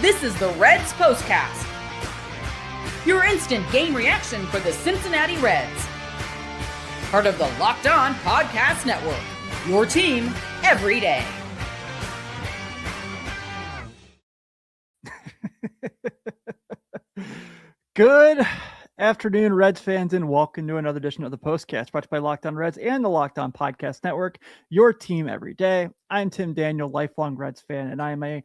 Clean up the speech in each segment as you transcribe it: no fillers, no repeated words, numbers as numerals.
This is the Reds POSTCAST, your instant game reaction for the Cincinnati Reds. Part of the Locked On Podcast Network, your team every day. Good afternoon, Reds fans, and welcome to another edition of the POSTCAST, brought to you by Locked On Reds and the Locked On Podcast Network, your team every day. I'm Tim Daniel, lifelong Reds fan, and I am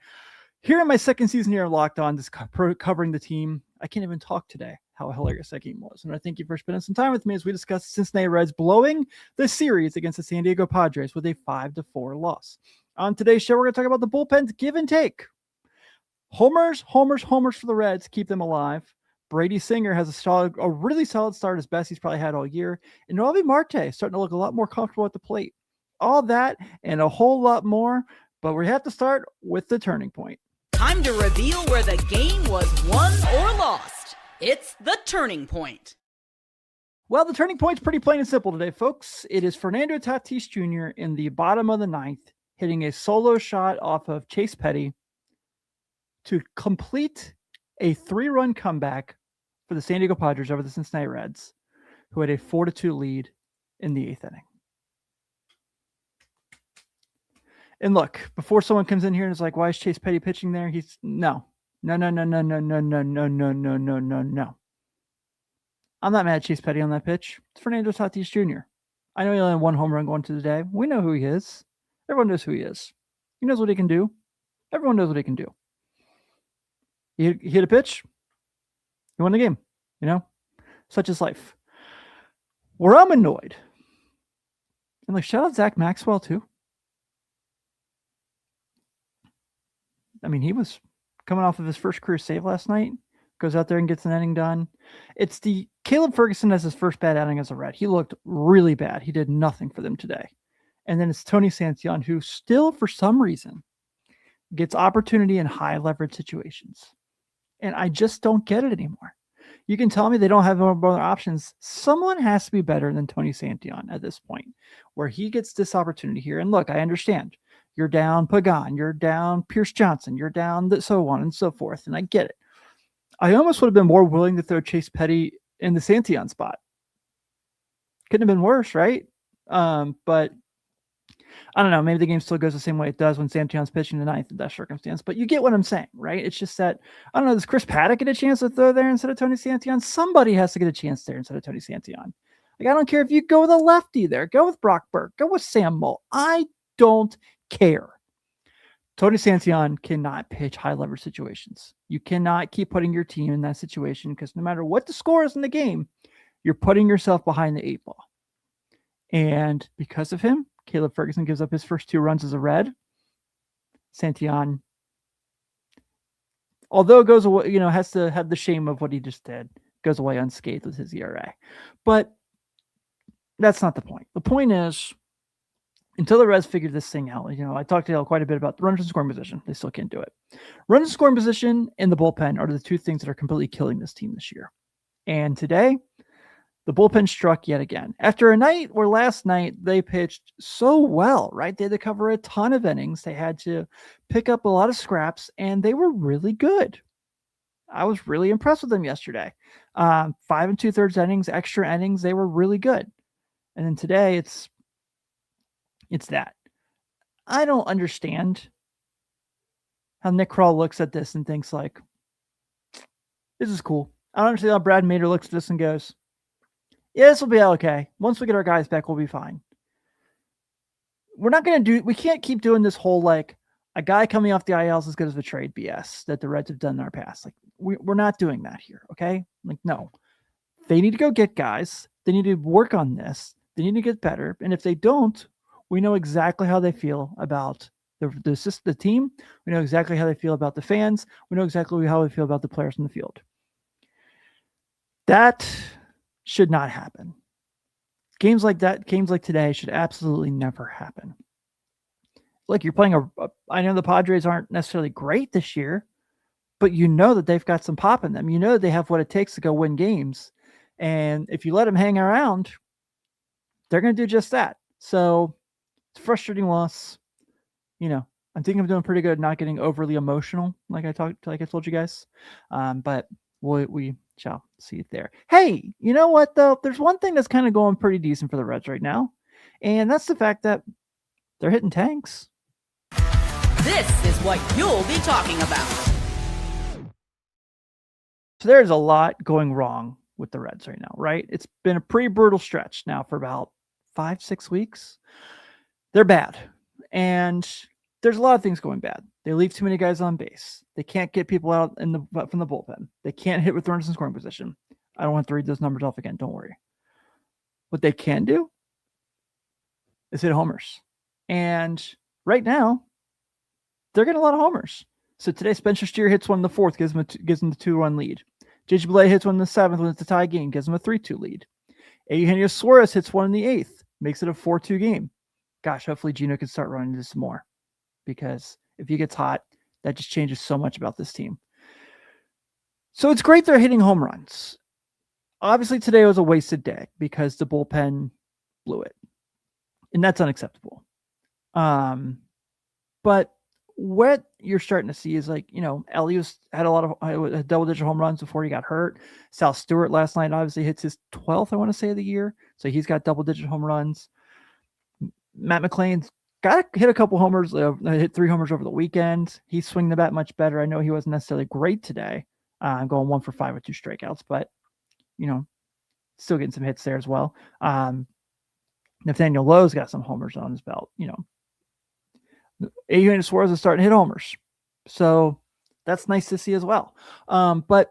here in my second season here at Locked On, just covering the team. I can't even talk today how hilarious that game was. And I thank you for spending some time with me as we discuss the Cincinnati Reds blowing the series against the San Diego Padres with a 5-4 loss. On today's show, we're going to talk about the bullpen's give and take. Homers for the Reds, keep them alive. Brady Singer has a really solid start, as best he's probably had all year. And Noelvi Marte starting to look a lot more comfortable at the plate. All that and a whole lot more, but we have to start with the turning point. Time to reveal where the game was won or lost. It's the turning point. Well, the turning point's pretty plain and simple today, folks. It is Fernando Tatis Jr. in the bottom of the ninth, hitting a solo shot off of Chase Petty to complete a 3-run comeback for the San Diego Padres over the Cincinnati Reds, who had a 4-2 lead in the 8th inning. And look, before someone comes in here and is like, why is Chase Petty pitching there? He's no. I'm not mad at Chase Petty on that pitch. It's Fernando Tatis Jr. I know he only had one home run going to the day. We know who he is. Everyone knows who he is. He knows what he can do. Everyone knows what he can do. He hit a pitch. He won the game. You know, such is life. Where I'm annoyed, and like shout out Zach Maxwell too. I mean, he was coming off of his first career save last night. Goes out there and gets an inning done. It's the Caleb Ferguson as his first bad outing as a Red. He looked really bad. He did nothing for them today. And then it's Tony Santillan, who still, for some reason, gets opportunity in high leverage situations. And I just don't get it anymore. You can tell me they don't have more other options. Someone has to be better than Tony Santillan at this point, where he gets this opportunity here. And look, I understand. You're down Pagan, you're down Pierce Johnson, you're down so on and so forth. And I get it. I almost would have been more willing to throw Chase Petty in the Santillan spot. Couldn't have been worse, right? But I don't know. Maybe the game still goes the same way it does when Santillan's pitching the ninth in that circumstance. But you get what I'm saying, right? It's just that, I don't know, does Chris Paddock get a chance to throw there instead of Tony Santillan? Somebody has to get a chance there instead of Tony Santillan. Like, I don't care if you go with a lefty there. Go with Brock Burke. Go with Sam Mull. I don't care. Tony Santillan cannot pitch high leverage situations. You cannot keep putting your team in that situation because no matter what the score is in the game, you're putting yourself behind the 8 ball. And because of him, Caleb Ferguson gives up his first 2 runs as a Red. Santillan, although it goes away, has to have the shame of what he just did, goes away unscathed with his ERA. But that's not the point. The point is, until the Reds figure this thing out, I talked to y'all quite a bit about the runners in scoring position. They still can't do it. Runners in scoring position and the bullpen are the 2 things that are completely killing this team this year. And today, the bullpen struck yet again. After a night where last night they pitched so well, right? They had to cover a ton of innings. They had to pick up a lot of scraps, and they were really good. I was really impressed with them yesterday. 5 2/3 innings, extra innings, they were really good. And then today, it's that. I don't understand how Nick Krall looks at this and thinks like, this is cool. I don't understand how Brad Mader looks at this and goes, yeah, this will be okay. Once we get our guys back, we'll be fine. We can't keep doing this whole, like, a guy coming off the IL is as good as a trade BS that the Reds have done in our past. Like, we're not doing that here, okay? Like, no. They need to go get guys. They need to work on this. They need to get better. And if they don't, we know exactly how they feel about the team. We know exactly how they feel about the fans. We know exactly how they feel about the players in the field. That should not happen. Games like today should absolutely never happen. Like, you're playing I know the Padres aren't necessarily great this year, but you know that they've got some pop in them. You know that they have what it takes to go win games. And if you let them hang around, they're going to do just that. So it's a frustrating loss. I think I'm doing pretty good not getting overly emotional, like I told you guys. But we shall see it there. Hey, you know what though? There's one thing that's kind of going pretty decent for the Reds right now, and that's the fact that they're hitting tanks. This is what you'll be talking about. So there's a lot going wrong with the Reds right now, right? It's been a pretty brutal stretch now for about 5-6 weeks. They're bad, and there's a lot of things going bad. They leave too many guys on base. They can't get people out from the bullpen. They can't hit with runners in scoring position. I don't have to read those numbers off again. Don't worry. What they can do is hit homers. And right now, they're getting a lot of homers. So today, Spencer Steer hits one in the fourth, gives them the 2-run lead. JJ Bleday hits one in the seventh when it's a tie game, gives them a 3-2 lead. Eugenio Suárez hits one in the eighth, makes it a 4-2 game. Gosh, hopefully Gino can start running this some more, because if he gets hot, that just changes so much about this team. So it's great they're hitting home runs. Obviously, today was a wasted day because the bullpen blew it, and that's unacceptable. But what you're starting to see is, like, Elias had a lot of double-digit home runs before he got hurt. Sal Stewart last night obviously hits his 12th, I want to say, of the year. So he's got double-digit home runs. Matt McLean's got to hit a couple homers, hit 3 homers over the weekend. He's swinging the bat much better. I know he wasn't necessarily great today, going 1 for 5 with 2 strikeouts, but, still getting some hits there as well. Nathaniel Lowe's got some homers on his belt, Eugenio Suárez is starting to hit homers. So that's nice to see as well. But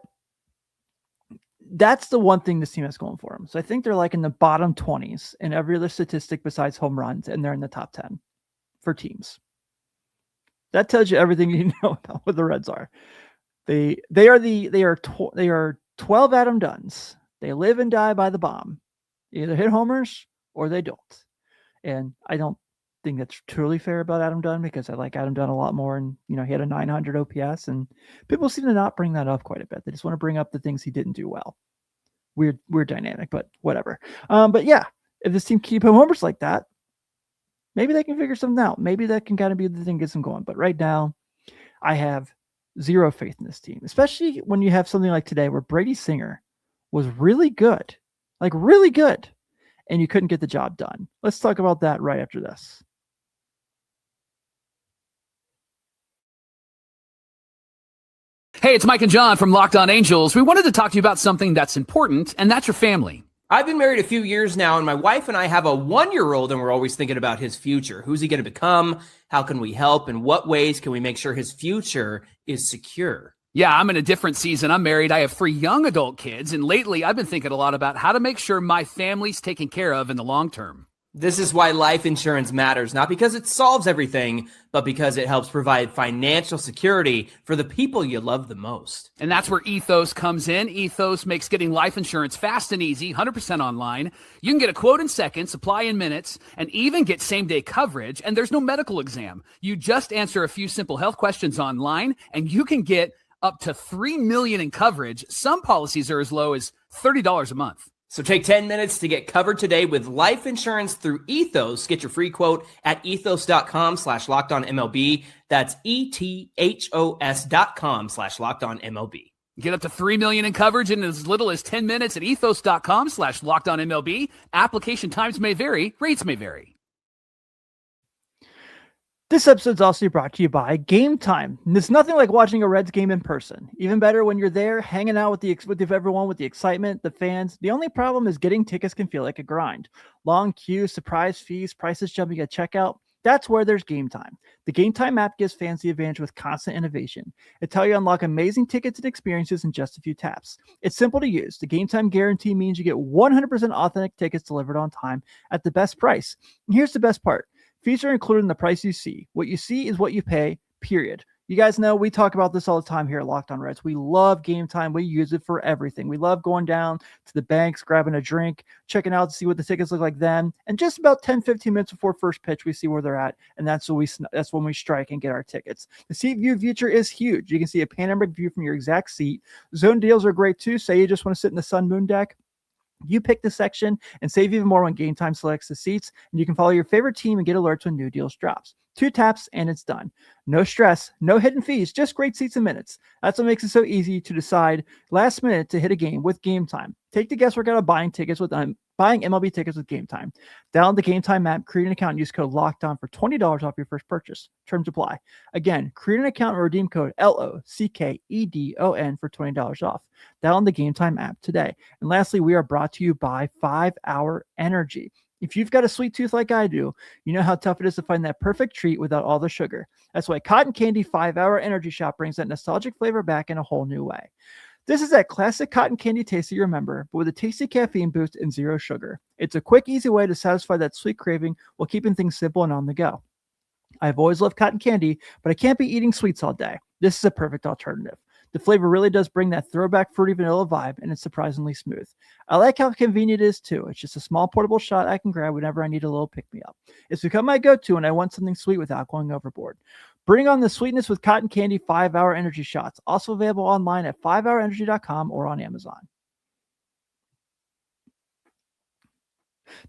that's the one thing this team has going for them. So I think they're like in the bottom 20s in every other statistic besides home runs, and they're in the top 10 for teams. That tells you everything you know about what the Reds are. They are 12 Adam Dunns. They live and die by the bomb. They either hit homers or they don't. And I don't think that's truly fair about Adam Dunn, because I like Adam Dunn a lot more, and he had a 900 OPS, and people seem to not bring that up quite a bit. They just want to bring up the things he didn't do well. Weird dynamic, but whatever. But yeah, if this team keep homers like that, maybe they can figure something out. Maybe that can kind of be the thing that gets them going. But right now, I have zero faith in this team, especially when you have something like today where Brady Singer was really good, and you couldn't get the job done. Let's talk about that right after this. Hey, it's Mike and John from Locked On Angels. We wanted to talk to you about something that's important, and that's your family. I've been married a few years now, and my wife and I have a 1-year-old, and we're always thinking about his future. Who's he going to become? How can we help? And what ways can we make sure his future is secure? Yeah, I'm in a different season. I'm married. I have 3 young adult kids, and lately I've been thinking a lot about how to make sure my family's taken care of in the long term. This is why life insurance matters, not because it solves everything, but because it helps provide financial security for the people you love the most. And that's where Ethos comes in. Ethos makes getting life insurance fast and easy, 100% online. You can get a quote in seconds, apply in minutes, and even get same-day coverage, and there's no medical exam. You just answer a few simple health questions online, and you can get up to $3 million in coverage. Some policies are as low as $30 a month. So take 10 minutes to get covered today with life insurance through Ethos. Get your free quote at ethos.com/lockedonmlb. That's ethos.com/lockedonmlb. Get up to $3 million in coverage in as little as 10 minutes at ethos.com/lockedonmlb. Application times may vary. Rates may vary. This episode is also brought to you by Game Time. And it's nothing like watching a Reds game in person. Even better when you're there, hanging out with everyone, with the excitement, the fans. The only problem is getting tickets can feel like a grind. Long queues, surprise fees, prices jumping at checkout. That's where there's Game Time. The Game Time app gives fans the advantage with constant innovation. It's how you unlock amazing tickets and experiences in just a few taps. It's simple to use. The Game Time guarantee means you get 100% authentic tickets delivered on time at the best price. And here's the best part. Fees are included in the price you see. What you see is what you pay, period. You guys know we talk about this all the time here at Locked On Reds. We love Game Time. We use it for everything. We love going down to the banks, grabbing a drink, checking out to see what the tickets look like then. And just about 10-15 minutes before first pitch, we see where they're at. And that's when we strike and get our tickets. The seat view feature is huge. You can see a panoramic view from your exact seat. Zone deals are great too. Say you just want to sit in the sun moon deck. You pick the section and save even more when Game Time selects the seats, and you can follow your favorite team and get alerts when new deals drops. 2 taps and it's done. No stress, no hidden fees, just great seats and minutes. That's what makes it so easy to decide last minute to hit a game with Game Time. Take the guesswork out of buying MLB tickets with Game Time. Download the Game Time app, create an account, and use code LOCKEDON for $20 off your first purchase. Terms apply. Again, create an account and redeem code LOCKEDON for $20 off. Download the Game Time app today. And lastly, we are brought to you by 5 Hour Energy. If you've got a sweet tooth like I do, you know how tough it is to find that perfect treat without all the sugar. That's why Cotton Candy 5 Hour Energy Shot brings that nostalgic flavor back in a whole new way. This is that classic cotton candy taste that you remember, but with a tasty caffeine boost and 0 sugar. It's a quick, easy way to satisfy that sweet craving while keeping things simple and on the go. I've always loved cotton candy, but I can't be eating sweets all day. This is a perfect alternative. The flavor really does bring that throwback fruity vanilla vibe, and it's surprisingly smooth. I like how convenient it is too. It's just a small portable shot I can grab whenever I need a little pick-me-up. It's become my go-to when I want something sweet without going overboard. Bring on the sweetness with Cotton Candy 5 Hour Energy Shots. Also available online at 5hourenergy.com or on Amazon.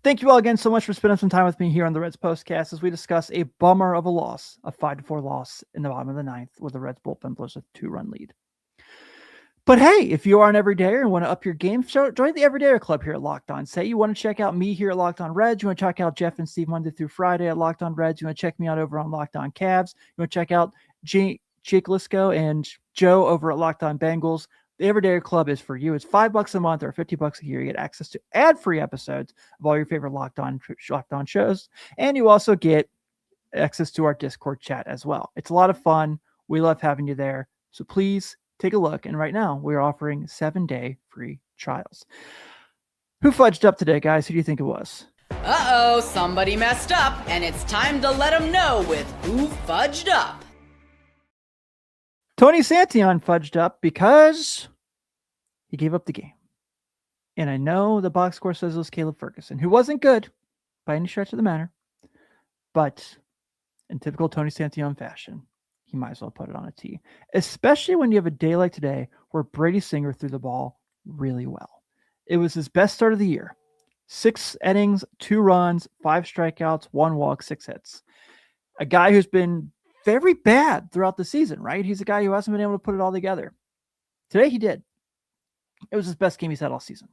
Thank you all again so much for spending some time with me here on the Reds Postcast as we discuss a bummer of a loss, a 5-4 loss in the bottom of the 9th, where the Reds bullpen blows a 2-run lead. But hey, if you are an everydayer and want to up your game, join the Everydayer Club here at Locked On. Say you want to check out me here at Locked On Reds. You want to check out Jeff and Steve Monday through Friday at Locked On Reds. You want to check me out over on Locked On Cavs. You want to check out Jake Lisco and Joe over at Locked On Bengals. The Everydayer Club is for you. It's $5 a month or $50 a year. You get access to ad-free episodes of all your favorite Locked On shows. And you also get access to our Discord chat as well. It's a lot of fun. We love having you there. So please take a look. And right now we're offering 7-day free trials. Who fudged up today, guys? Who do you think it was? Uh-oh, somebody messed up, and it's time to let them know with Who Fudged Up. Tony Santillan fudged up because he gave up the game. And I know the box score says it was Caleb Ferguson, who wasn't good by any stretch of the matter. But in typical Tony Santillan fashion, he might as well put it on a tee, especially when you have a day like today where Brady Singer threw the ball really well. It was his best start of the year. 6 innings, 2 runs, 5 strikeouts, 1 walk, 6 hits. A guy who's been very bad throughout the season, right? He's a guy who hasn't been able to put it all together. Today he did. It was his best game he's had all season.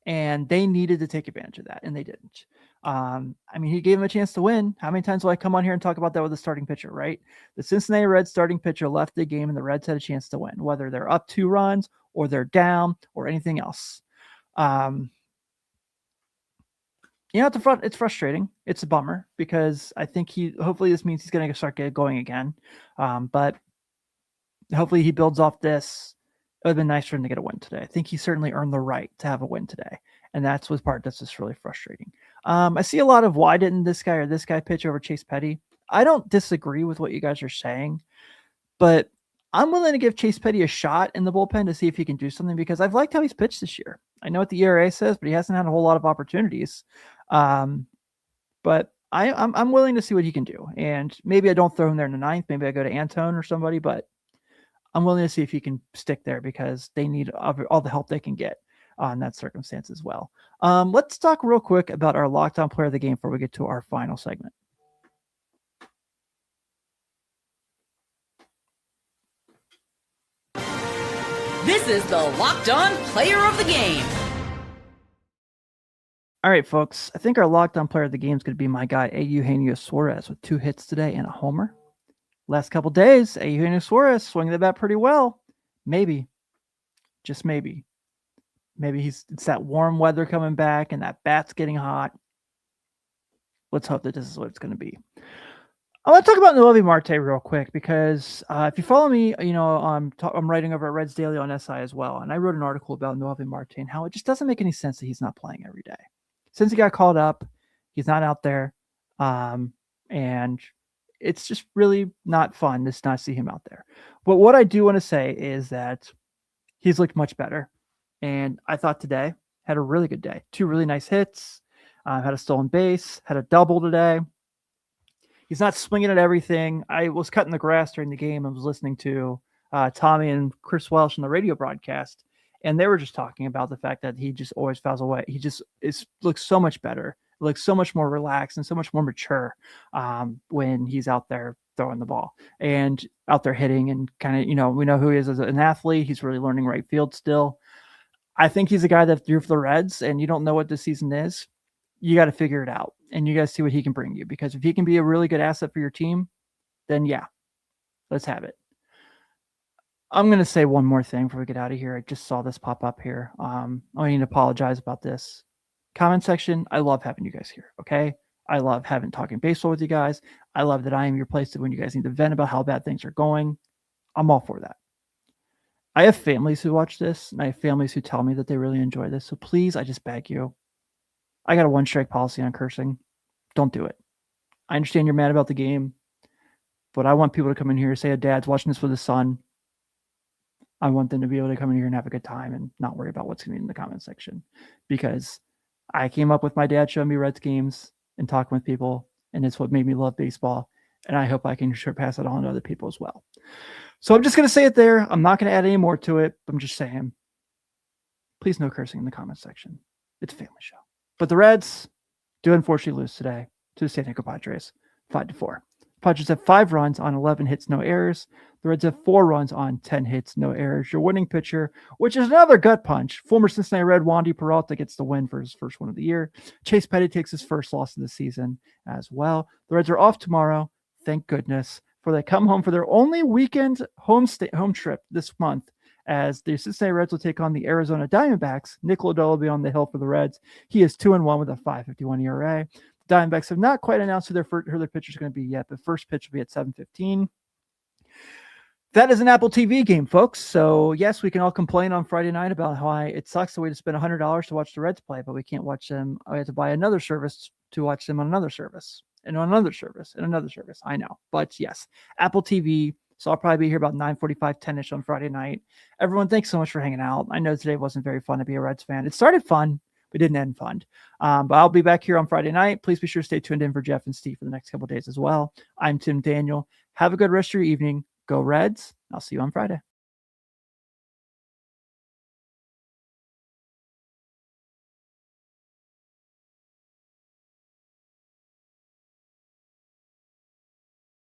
And they needed to take advantage of that, and they didn't. He gave him a chance to win. How many times will I come on here and talk about that with the starting pitcher, right? The Cincinnati Reds starting pitcher left the game, and the Reds had a chance to win, whether they're up 2 runs or they're down or anything else. At the front, it's frustrating. It's a bummer because I think hopefully this means he's going to start going again. But hopefully he builds off this. It would have been nice for him to get a win today. I think he certainly earned the right to have a win today. And that's what part that's just really frustrating. I see a lot of why didn't this guy or this guy pitch over Chase Petty? I don't disagree with what you guys are saying, but I'm willing to give Chase Petty a shot in the bullpen to see if he can do something because I've liked how he's pitched this year. I know what the ERA says, but he hasn't had a whole lot of opportunities. But I'm willing to see what he can do. And maybe I don't throw him there in the 9th. Maybe I go to Antone or somebody, but I'm willing to see if he can stick there because they need all the help they can get in that circumstance as well. Let's talk real quick about our Locked On Player of the Game before we get to our final segment. This is the Locked On Player of the Game. All right, folks. I think our Locked On Player of the Game is going to be my guy, Eugenio Suárez, with 2 hits today and a homer. Last couple days, Eugenio Suárez swinging the bat pretty well. Maybe, just maybe. Maybe it's that warm weather coming back and that bat's getting hot. Let's hope that this is what it's going to be. I want to talk about Noelvi Marte real quick because if you follow me, I'm writing over at Reds Daily on SI as well. And I wrote an article about Noelvi Marte and how it just doesn't make any sense that he's not playing every day. Since he got called up, he's not out there. And it's just really not fun to not see him out there. But what I do want to say is that he's looked much better. And I thought today had a really good day. 2 really nice hits, had a stolen base, had a double today. He's not swinging at everything. I was cutting the grass during the game and was listening to Tommy and Chris Welsh on the radio broadcast. And they were just talking about the fact that he just always fouls away. He just looks so much better, looks so much more relaxed and so much more mature when he's out there throwing the ball and out there hitting and kind of, we know who he is as an athlete. He's really learning right field still. I think he's a guy that threw for the Reds, and you don't know what this season is. You got to figure it out, and you guys see what he can bring you, because if he can be a really good asset for your team, then yeah, let's have it. I'm going to say one more thing before we get out of here. I just saw this pop up here. I need to apologize about this. Comment section, I love having you guys here, okay? I love talking baseball with you guys. I love that I am your place when you guys need to vent about how bad things are going. I'm all for that. I have families who watch this, and I have families who tell me that they really enjoy this. So please, I just beg you. I got a one-strike policy on cursing. Don't do it. I understand you're mad about the game, but I want people to come in here and say a dad's watching this with his son. I want them to be able to come in here and have a good time and not worry about what's going to be in the comment section, because I came up with my dad showing me Reds games and talking with people, and it's what made me love baseball. And I hope I can pass it on to other people as well. So I'm just going to say it there. I'm not going to add any more to it. I'm just saying, please no cursing in the comment section. It's a family show. But the Reds do unfortunately lose today to the San Diego Padres, 5-4. Padres have 5 runs on 11 hits, no errors. The Reds have 4 runs on 10 hits, no errors. Your winning pitcher, which is another gut punch, former Cincinnati Red Wandy Peralta gets the win for his first one of the year. Chase Petty takes his first loss of the season as well. The Reds are off tomorrow, thank goodness, for they come home for their only weekend home trip this month, as the Cincinnati Reds will take on the Arizona Diamondbacks. Nick Lodolo will be on the hill for the Reds. He is 2-1 with a 5.51 ERA. The Diamondbacks have not quite announced who their pitcher is going to be yet, but first pitch will be at 7:15. That is an Apple TV game, folks. So yes, we can all complain on Friday night about how it sucks that we had to spend $100 to watch the Reds play, but we can't watch them. I had to buy another service to watch them on another service, and on another service, and another service. I know, but yes, Apple TV. So I'll probably be here about 9:45, 10-ish on Friday night. Everyone, thanks so much for hanging out. I know today wasn't very fun to be a Reds fan. It started fun, but didn't end fun. But I'll be back here on Friday night. Please be sure to stay tuned in for Jeff and Steve for the next couple of days as well. I'm Tim Daniel. Have a good rest of your evening. Go Reds. I'll see you on Friday.